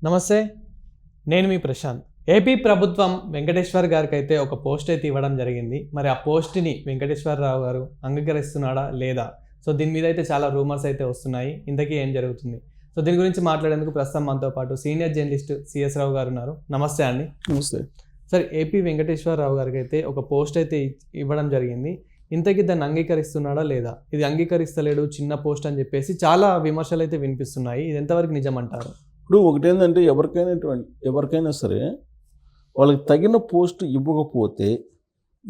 నమస్తే, నేను మీ ప్రశాంత్. ఏపీ ప్రభుత్వం వెంకటేశ్వర్ గారికి అయితే ఒక పోస్ట్ అయితే ఇవ్వడం జరిగింది. మరి ఆ పోస్ట్ని వెంకటేశ్వరరావు గారు అంగీకరిస్తున్నాడా లేదా? సో దీని మీద అయితే చాలా రూమర్స్ అయితే వస్తున్నాయి. ఇంతకీ ఏం జరుగుతుంది? సో దీని గురించి మాట్లాడేందుకు ప్రస్తుతం మనతో పాటు సీనియర్ జర్నలిస్ట్ సిఎస్ రావు గారు ఉన్నారు. నమస్తే అండి. నమస్తే సార్, ఏపీ వెంకటేశ్వరరావు గారికి అయితే ఒక పోస్ట్ అయితే ఇవ్వడం జరిగింది. ఇంతకీ దాన్ని అంగీకరిస్తున్నాడా లేదా? ఇది అంగీకరిస్తలేడు, చిన్న పోస్ట్ అని చెప్పేసి చాలా విమర్శలు అయితే వినిపిస్తున్నాయి. ఇది ఎంతవరకు నిజమంటారు? ఇప్పుడు ఒకటేంటంటే ఎవరికైనా సరే వాళ్ళకి తగిన పోస్ట్ ఇవ్వకపోతే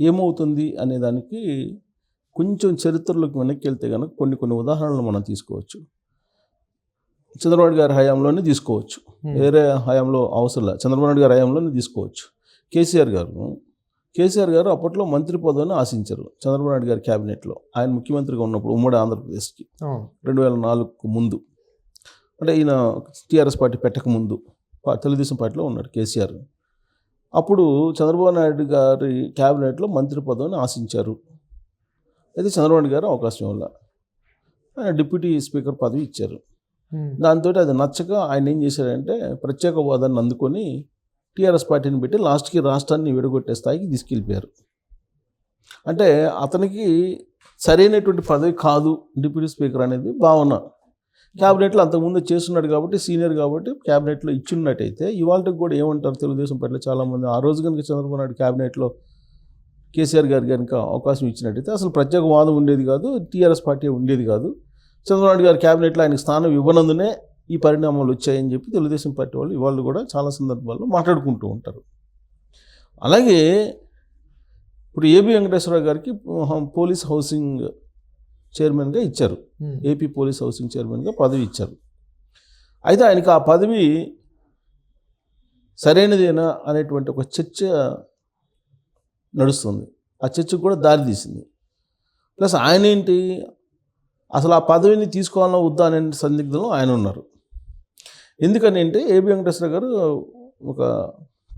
ఏమవుతుంది అనే దానికి కొంచెం చరిత్రలోకి వెనక్కి వెళ్తే కనుక కొన్ని ఉదాహరణలు మనం తీసుకోవచ్చు. చంద్రబాబు గారి హయాంలోనే తీసుకోవచ్చు, వేరే హయాంలో అవసరం. చంద్రబాబు గారి హయాంలోనే తీసుకోవచ్చు. కేసీఆర్ గారు అప్పట్లో మంత్రి పదవిని ఆశించారు చంద్రబాబు నాయుడు గారి క్యాబినెట్లో. ఆయన ముఖ్యమంత్రిగా ఉన్నప్పుడు ఉమ్మడి ఆంధ్రప్రదేశ్కి 2004 ముందు, అంటే ఈయన టీఆర్ఎస్ పార్టీ పెట్టకముందు తెలుగుదేశం పార్టీలో ఉన్నాడు కేసీఆర్. అప్పుడు చంద్రబాబు నాయుడు గారి క్యాబినెట్లో మంత్రి పదవిని ఆశించారు. అయితే చంద్రబాబు నాయుడు గారు అవకాశం వల్ల ఆయన డిప్యూటీ స్పీకర్ పదవి ఇచ్చారు. దాంతో అది నచ్చక ఆయన ఏం చేశారంటే ప్రత్యేక హోదాన్ని అందుకొని టీఆర్ఎస్ పార్టీని పెట్టి లాస్ట్కి రాష్ట్రాన్ని విడగొట్టే స్థాయికి తీసుకెళ్ళిపోయారు. అంటే అతనికి సరైనటువంటి పదవి కాదు డిప్యూటీ స్పీకర్ అనేది భావన. క్యాబినెట్లో అంతకుముందు చేస్తున్నాడు కాబట్టి, సీనియర్ కాబట్టి క్యాబినెట్లో ఇచ్చిన్నట్టయితే ఇవాళకి కూడా ఏమంటారు తెలుగుదేశం పార్టీలో చాలామంది, ఆ రోజు కనుక చంద్రబాబు నాయుడు క్యాబినెట్లో కేసీఆర్ గారు కనుక అవకాశం ఇచ్చినట్టయితే అసలు ప్రత్యేక వాదం ఉండేది కాదు, టీఆర్ఎస్ పార్టీ ఉండేది కాదు, చంద్రబాబు నాయుడు గారి క్యాబినెట్లో ఆయనకు స్థానం ఇవ్వనందునే ఈ పరిణామాలు వచ్చాయని చెప్పి తెలుగుదేశం పార్టీ వాళ్ళు ఇవాళ కూడా చాలా సందర్భాల్లో మాట్లాడుకుంటూ ఉంటారు. అలాగే ఇప్పుడు ఏబి వెంకటేశ్వరరావు గారికి పోలీస్ హౌసింగ్ చైర్మన్గా ఇచ్చారు, ఏపీ పోలీస్ హౌసింగ్ చైర్మన్గా పదవి ఇచ్చారు. అయితే ఆయనకి ఆ పదవి సరైనదేనా అనేటువంటి ఒక చర్చ నడుస్తుంది. ఆ చర్చకు కూడా దారి తీసింది. ప్లస్ ఆయన ఏంటి, అసలు ఆ పదవిని తీసుకోవాలన్నా వద్దా అనే సందిగ్ధంలో ఆయన ఉన్నారు. ఎందుకని అంటే ఏబి వెంకటేశ్వర గారు ఒక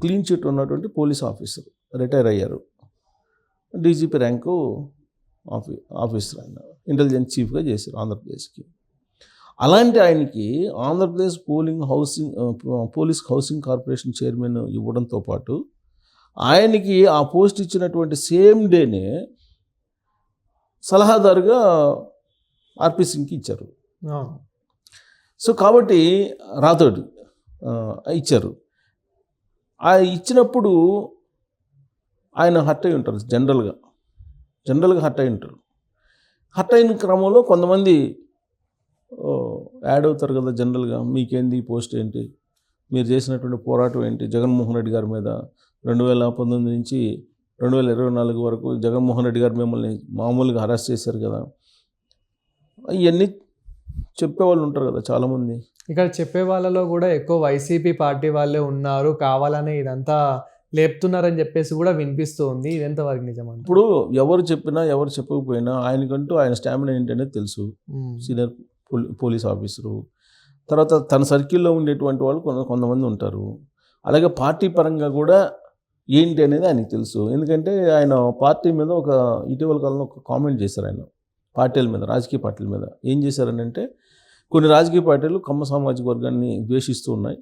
క్లీన్ చిట్ ఉన్నటువంటి పోలీస్ ఆఫీసర్, రిటైర్ అయ్యారు, డీజీపీ ర్యాంకు ఆఫీసర్, ఆయన ఇంటెలిజెన్స్ చీఫ్గా చేశారు ఆంధ్రప్రదేశ్కి. అలాంటి ఆయనకి Andhra Pradesh police housing corporation chairman ఇవ్వడంతో పాటు ఆయనకి ఆ పోస్ట్ ఇచ్చినటువంటి సేమ్ డేనే సలహాదారుగా ఆర్పి సింగ్కి ఇచ్చారు. సో కాబట్టి రాథోడ్ ఇచ్చారు. ఆ ఇచ్చినప్పుడు ఆయన హర్ట్ అయి ఉంటారు, జనరల్గా హర్ట్ అయి ఉంటారు. హర్ట్ అయిన క్రమంలో కొంతమంది యాడ్ అవుతారు కదా జనరల్గా, మీకేంది ఈ పోస్ట్ ఏంటి, మీరు చేసినటువంటి పోరాటం ఏంటి జగన్మోహన్ రెడ్డి గారి మీద, 2019 నుంచి 2024 వరకు జగన్మోహన్ రెడ్డి గారు మిమ్మల్ని మామూలుగా అరెస్ట్ చేశారు కదా, ఇవన్నీ చెప్పేవాళ్ళు ఉంటారు కదా చాలామంది. ఇక్కడ చెప్పే వాళ్ళలో కూడా ఎక్కువ వైసీపీ పార్టీ వాళ్ళే ఉన్నారు, కావాలనే ఇదంతా లేపుతున్నారని చెప్పేసి కూడా వినిపిస్తూ ఉంది. ఇది ఎంతవరకు నిజమంటే? ఇప్పుడు ఎవరు చెప్పినా ఎవరు చెప్పకపోయినా ఆయనకంటూ ఆయన స్టామినా ఏంటనేది తెలుసు. సీనియర్ పోలీస్ ఆఫీసరు, తర్వాత తన సర్కిల్లో ఉండేటువంటి వాళ్ళు కొంతమంది ఉంటారు. అలాగే పార్టీ పరంగా కూడా ఏంటి అనేది ఆయనకు తెలుసు. ఎందుకంటే ఆయన పార్టీ మీద ఇటీవల కాలంలో ఒక కామెంట్ చేశారు. ఆయన పార్టీల మీద, రాజకీయ పార్టీల మీద ఏం చేశారని అంటే, కొన్ని రాజకీయ పార్టీలు కమ్మ సామాజిక వర్గాన్ని ద్వేషిస్తూ ఉన్నాయి,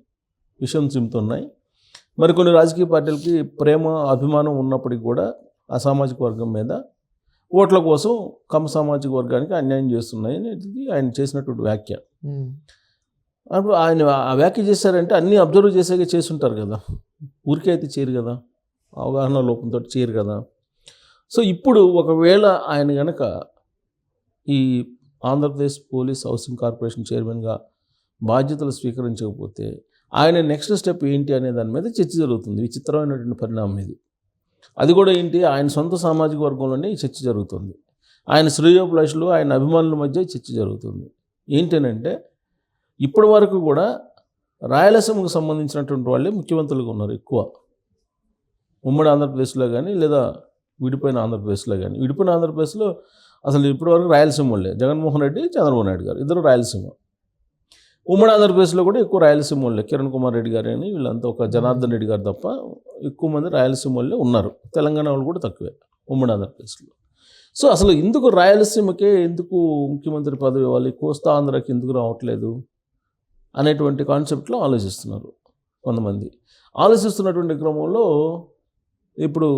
విషం చిమ్ముతున్నాయి. మరి కొన్ని రాజకీయ పార్టీలకి ప్రేమ అభిమానం ఉన్నప్పటికీ కూడా ఆ సామాజిక వర్గం మీద ఓట్ల కోసం కమ్మ సామాజిక వర్గానికి అన్యాయం చేస్తున్నాయి అనేది ఆయన చేసినటువంటి వ్యాఖ్య. అప్పుడు ఆయన ఆ వ్యాఖ్య చేశారంటే అన్నీ అబ్జర్వ్ చేసాక చేస్తుంటారు కదా, ఊరికే అయితే చేయరు కదా, అవగాహన లోపంతో చేయరు కదా. సో ఇప్పుడు ఒకవేళ ఆయన కనుక ఈ ఆంధ్రప్రదేశ్ పోలీస్ హౌసింగ్ కార్పొరేషన్ చైర్మన్గా బాధ్యతలు స్వీకరించకపోతే ఆయన నెక్స్ట్ స్టెప్ ఏంటి అనే దాని మీద చర్చ జరుగుతుంది. విచిత్రమైనటువంటి పరిణామం ఇది. అది కూడా ఏంటి, ఆయన సొంత సామాజిక వర్గంలోనే ఈ చర్చ జరుగుతుంది. ఆయన శ్రేయోభిలాషులు, ఆయన అభిమానుల మధ్య చర్చ జరుగుతుంది. ఏంటనంటే ఇప్పటి వరకు కూడా రాయలసీమకు సంబంధించినటువంటి వాళ్ళే ముఖ్యమంత్రులుగా ఉన్నారు ఎక్కువ, ఉమ్మడి ఆంధ్రప్రదేశ్లో కానీ లేదా విడిపోయిన ఆంధ్రప్రదేశ్లో కానీ. విడిపోయిన ఆంధ్రప్రదేశ్లో అసలు ఇప్పటివరకు రాయలసీమ వాళ్ళే, జగన్మోహన్ రెడ్డి, చంద్రబాబు నాయుడు గారు ఇద్దరు రాయలసీమ. ఉమ్మడి ఆంధ్రప్రదేశ్లో కూడా ఎక్కువ రాయలసీమ వాళ్ళే, కిరణ్ కుమార్ రెడ్డి గారు అని వీళ్ళంతా, ఒక జనార్దన్ రెడ్డి గారు తప్ప ఎక్కువ మంది రాయలసీమ వాళ్ళే ఉన్నారు. తెలంగాణ వాళ్ళు కూడా తక్కువే ఉమ్మడి ఆంధ్రప్రదేశ్లో. సో అసలు ఎందుకు రాయలసీమకే ఎందుకు ముఖ్యమంత్రి పదవి ఇవ్వాలి, కోస్తా ఆంధ్రాకి ఎందుకు రావట్లేదు అనేటువంటి కాన్సెప్ట్లో ఆలోచిస్తున్నారు. కొంతమంది. ఆలోచిస్తున్నటువంటి క్రమంలో ఇప్పుడు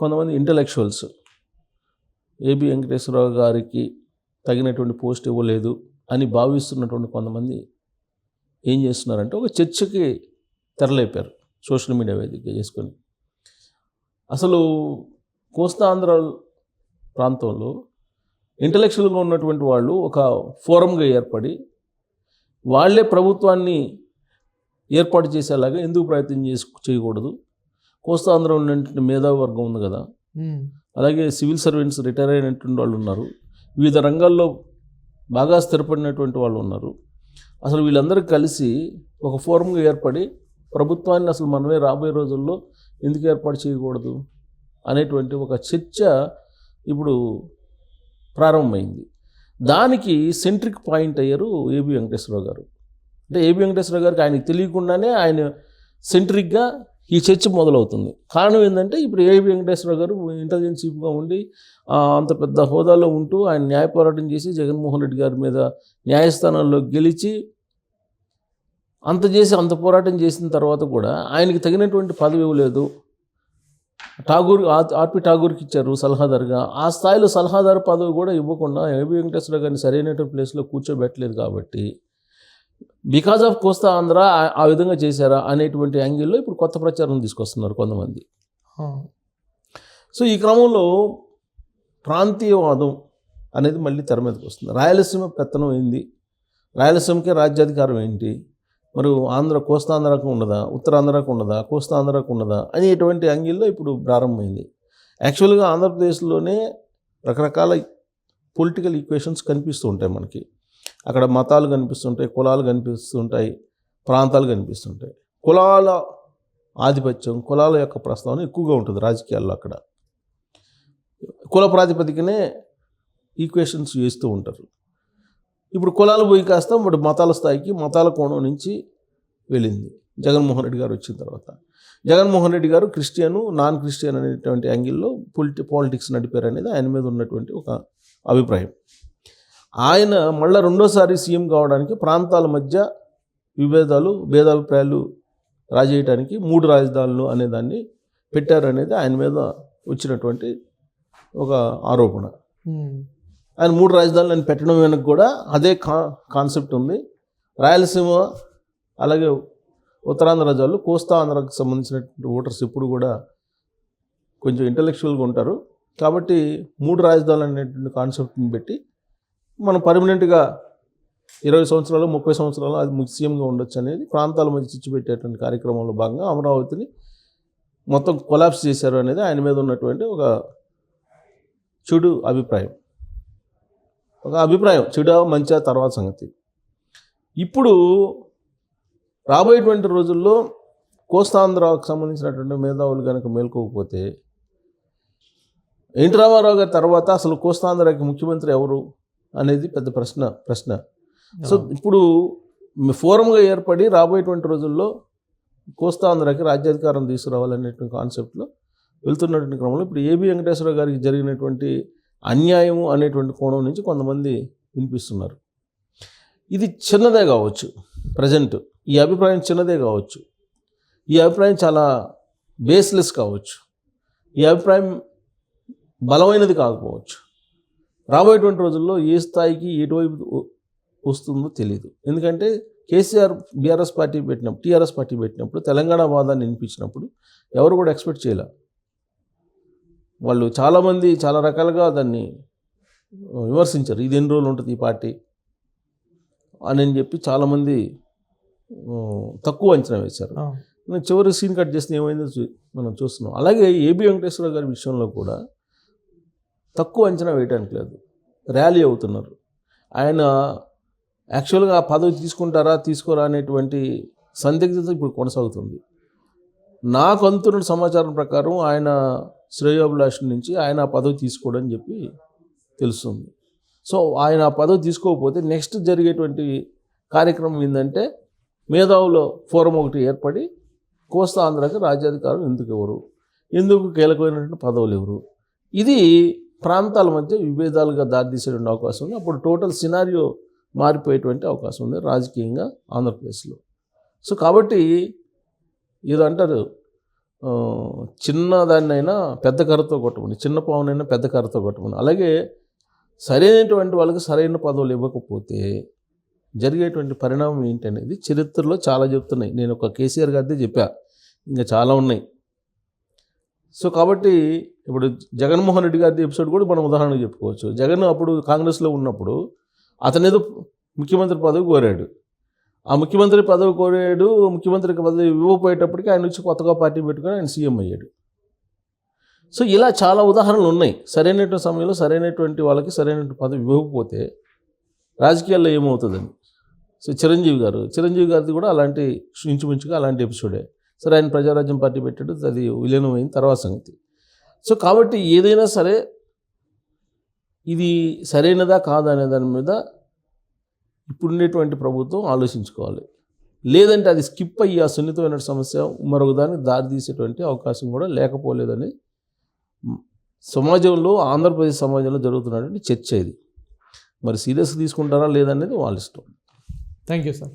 కొంతమంది ఇంటలెక్చువల్స్ ఏబి వెంకటేశ్వరరావు గారికి తగినటువంటి పోస్ట్ ఇవ్వలేదు అని భావిస్తున్నటువంటి కొంతమంది ఏం చేస్తున్నారంటే ఒక చర్చకి తెరలేపారు సోషల్ మీడియా వేదిక చేసుకొని. అసలు కోస్తా ఆంధ్ర ప్రాంతంలో ఇంటలెక్చువల్గా ఉన్నటువంటి వాళ్ళు ఒక ఫోరంగా ఏర్పడి వాళ్ళే ప్రభుత్వాన్ని ఏర్పాటు చేసేలాగా ఎందుకు ప్రయత్నం చేయకూడదు? కోస్తా ఆంధ్ర ఉన్నటువంటి మేధావి వర్గం ఉంది కదా, అలాగే సివిల్ సర్వెంట్స్ రిటైర్ అయినటువంటి వాళ్ళు ఉన్నారు, వివిధ రంగాల్లో బాగా స్థిరపడినటువంటి వాళ్ళు ఉన్నారు. అసలు వీళ్ళందరూ కలిసి ఒక ఫోరంగా ఏర్పడి ప్రభుత్వాన్ని అసలు మనమే రాబోయే రోజుల్లో ఎందుకు ఏర్పాటు చేయకూడదు అనేటువంటి ఒక చర్చ ఇప్పుడు ప్రారంభమైంది. దానికి సెంట్రిక్ పాయింట్ అయ్యారు ఏబి వెంకటేశ్వరరావు గారు. అంటే ఏబి వెంకటేశ్వరరావు గారికి ఆయనకు తెలియకుండానే ఆయన సెంట్రిక్గా ఈ చర్చ మొదలవుతుంది. కారణం ఏంటంటే ఇప్పుడు ఏబి వెంకటేశ్వరరావు గారు ఇంటెలిజెన్స్ చీఫ్గా ఉండి అంత పెద్ద హోదాలో ఉంటూ ఆయన న్యాయ పోరాటం చేసి జగన్మోహన్ రెడ్డి గారి మీద న్యాయస్థానాల్లో గెలిచి అంత పోరాటం చేసిన తర్వాత కూడా ఆయనకి తగినటువంటి పదవి ఇవ్వలేదు. ఆర్పి ఠాగూర్కి ఇచ్చారు సలహాదారుగా. ఆ స్థాయిలో సలహాదారు పదవి కూడా ఇవ్వకుండా ఏబి వెంకటేశ్వరరావు గారిని సరైనటువంటి ప్లేస్లో కూర్చోబెట్టలేదు. కాబట్టి బికాజ్ ఆఫ్ కోస్తా ఆంధ్ర ఆ విధంగా చేశారా అనేటువంటి యాంగిల్లో ఇప్పుడు కొత్త ప్రచారం తీసుకొస్తున్నారు కొంతమంది. సో ఈ క్రమంలో ప్రాంతీయవాదం అనేది మళ్ళీ తెర మీదకి వస్తుంది. రాయలసీమ పెత్తనం ఏంది, రాయలసీమకే రాజ్యాధికారం ఏంటి, మరి కోస్తా ఆంధ్రాకు ఉండదా, ఉత్తరాంధ్రాకు ఉండదా, కోస్తా ఆంధ్రాకు ఉండదా అనేటువంటి యాంగిల్లో ఇప్పుడు ప్రారంభమైంది. యాక్చువల్గా ఆంధ్రప్రదేశ్లోనే రకరకాల పొలిటికల్ ఈక్వేషన్స్ కనిపిస్తూ ఉంటాయి మనకి. అక్కడ మతాలు కనిపిస్తుంటాయి, కులాలు కనిపిస్తుంటాయి, ప్రాంతాలు కనిపిస్తుంటాయి. కులాల ఆధిపత్యం, కులాల యొక్క ప్రస్తావన ఎక్కువగా ఉంటుంది రాజకీయాల్లో. అక్కడ కుల ప్రాతిపదికనే ఈక్వేషన్స్ వేస్తూ ఉంటారు. ఇప్పుడు కులాలు పోయి కాస్త ఇప్పుడు మతాల స్థాయికి, మతాల కోణం నుంచి వెళ్ళింది జగన్మోహన్ రెడ్డి గారు వచ్చిన తర్వాత. జగన్మోహన్ రెడ్డి గారు క్రిస్టియను, నాన్ క్రిస్టియన్ అనేటువంటి యాంగిల్లో పాలిటిక్స్ నడిపారు అనేది ఆయన మీద ఉన్నటువంటి ఒక అభిప్రాయం. ఆయన మళ్ళీ రెండోసారి సీఎం కావడానికి ప్రాంతాల మధ్య భేదాభిప్రాయాలు రాజేయడానికి 3 రాజధానులు అనే దాన్ని పెట్టారు అనేది ఆయన మీద వచ్చినటువంటి ఒక ఆరోపణ. ఆయన 3 రాజధానులను పెట్టడం వెనక కూడా అదే కాన్సెప్ట్ ఉంది. రాయలసీమ అలాగే ఉత్తరాంధ్ర రాజ్యాలు, కోస్తా ఆంధ్రాకు సంబంధించినటువంటి ఓటర్స్ ఎప్పుడు కూడా కొంచెం ఇంటలెక్చువల్గా ఉంటారు. కాబట్టి 3 రాజధానులు అనేటువంటి కాన్సెప్ట్ని పెట్టి మనం పర్మనెంట్గా 20 సంవత్సరాలు 30 సంవత్సరాలు అది సీఎంగా ఉండొచ్చు అనేది ప్రాంతాల మధ్య చిచ్చు పెట్టేటువంటి కార్యక్రమంలో భాగంగా అమరావతిని మొత్తం కొలాప్స్ చేశారు అనేది ఆయన మీద ఉన్నటువంటి ఒక చెడు అభిప్రాయం. చెడు మంచి తర్వాత సంగతి. ఇప్పుడు రాబోయేటువంటి రోజుల్లో కోస్తాంధ్రకు సంబంధించినటువంటి మేధావులు కనుక మేల్కోకపోతే ఎన్టీ రామారావు గారి తర్వాత అసలు కోస్తాంధ్రకి ముఖ్యమంత్రి ఎవరు అనేది పెద్ద ప్రశ్న. సో ఇప్పుడు ఫోరంగా ఏర్పడి రాబోయేటువంటి రోజుల్లో కోస్తాంధ్రకి రాజ్యాధికారం తీసుకురావాలనేటువంటి కాన్సెప్ట్లో వెళ్తున్నటువంటి క్రమంలో ఇప్పుడు ఏబి వెంకటేశ్వరరావు గారికి జరిగినటువంటి అన్యాయము అనేటువంటి కోణం నుంచి కొంతమంది వినిపిస్తున్నారు. ఇది చిన్నదే కావచ్చు, ప్రజెంట్ ఈ అభిప్రాయం చిన్నదే కావచ్చు, ఈ అభిప్రాయం చాలా బేస్లెస్ కావచ్చు, ఈ అభిప్రాయం బలమైనది కాకపోవచ్చు. రాబోయేటువంటి రోజుల్లో ఏ స్థాయికి ఎటువైపు వస్తుందో తెలియదు. ఎందుకంటే కేసీఆర్ టీఆర్ఎస్ పార్టీ పెట్టినప్పుడు తెలంగాణ వాదాన్ని వినిపించినప్పుడు ఎవరు కూడా ఎక్స్పెక్ట్ చేయలే. వాళ్ళు చాలామంది చాలా రకాలుగా దాన్ని విమర్శించారు. ఇది ఎన్ని రోజులు ఉంటుంది ఈ పార్టీ అని చెప్పి చాలామంది తక్కువ అంచనా వేశారు. చివరి సీన్ కట్ చేస్తే ఏమైందో మనం చూస్తున్నాం. అలాగే ఏబి వెంకటేశ్వర గారి విషయంలో కూడా తక్కువ అంచనా వేయడానికి లేదు, ర్యాలీ అవుతున్నారు. ఆయన యాక్చువల్గా ఆ పదవి తీసుకుంటారా తీసుకోరా అనేటువంటి సందిగ్ధత ఇప్పుడు కొనసాగుతుంది. నాకు అందుతున్న సమాచారం ప్రకారం ఆయన శ్రేయోభిలాషుల నుంచి ఆయన ఆ పదవి తీసుకోవడం చెప్పి తెలుస్తుంది. సో ఆయన ఆ పదవి తీసుకోకపోతే నెక్స్ట్ జరిగేటువంటి కార్యక్రమం ఏంటంటే మేధావుల ఫోరం ఒకటి ఏర్పడి కోస్తా ఆంధ్రాకి రాజ్యాధికారం ఎందుకు కీలకమైనటువంటి పదవులు ఎవరు, ఇది ప్రాంతాల మధ్య విభేదాలుగా దారితీసేటువంటి అవకాశం ఉంది. అప్పుడు టోటల్ సినారియో మారిపోయేటువంటి అవకాశం ఉంది రాజకీయంగా ఆంధ్రప్రదేశ్లో. సో కాబట్టి ఏదో అంటారు, చిన్న దాన్నైనా పెద్ద కర్రతో కొట్టమని, చిన్న పావునైనా పెద్ద కర్రతో కొట్టమని. అలాగే సరైనటువంటి వాళ్ళకి సరైన పదవులు ఇవ్వకపోతే జరిగేటువంటి పరిణామం ఏంటనేది చరిత్రలో చాలా చెప్తున్నాయి. నేను ఒక కేసీఆర్ గారిదే చెప్పా, ఇంకా చాలా ఉన్నాయి. సో కాబట్టి ఇప్పుడు జగన్మోహన్ రెడ్డి గారి ఎపిసోడ్ కూడా మనం ఉదాహరణకు చెప్పుకోవచ్చు. జగన్ అప్పుడు కాంగ్రెస్లో ఉన్నప్పుడు అతనేదో ముఖ్యమంత్రి పదవి కోరాడు. ఆ ముఖ్యమంత్రి పదవి కోరాడు, ముఖ్యమంత్రికి పదవి ఇవ్వకపోయేటప్పటికి ఆయన వచ్చి కొత్తగా పార్టీ పెట్టుకొని ఆయన సీఎం అయ్యాడు. సో ఇలా చాలా ఉదాహరణలు ఉన్నాయి. సరైనటువంటి సమయంలో సరైనటువంటి వాళ్ళకి సరైనటువంటి పదవి ఇవ్వకపోతే రాజకీయాల్లో ఏమవుతుందని. సో చిరంజీవి గారిది కూడా అలాంటి ఇంచుమించుగా అలాంటి ఎపిసోడే. సరే, ఆయన ప్రజారాజ్యం పార్టీ పెట్టాడు, అది విలీనం అయిన తర్వాత సంగతి. సో కాబట్టి ఏదైనా సరే ఇది సరైనదా కాదా అనే దాని మీద ఇప్పుడుండేటువంటి ప్రభుత్వం ఆలోచించుకోవాలి. లేదంటే అది స్కిప్ అయ్యి ఆ సున్నితమైన సమస్య మరొక దానికి దారి తీసేటువంటి అవకాశం కూడా లేకపోలేదని సమాజంలో, ఆంధ్రప్రదేశ్ సమాజంలో జరుగుతున్నటువంటి చర్చ ఇది. మరి సీరియస్గా తీసుకుంటారా లేదనేది వాళ్ళ ఇష్టం. Thank you sir.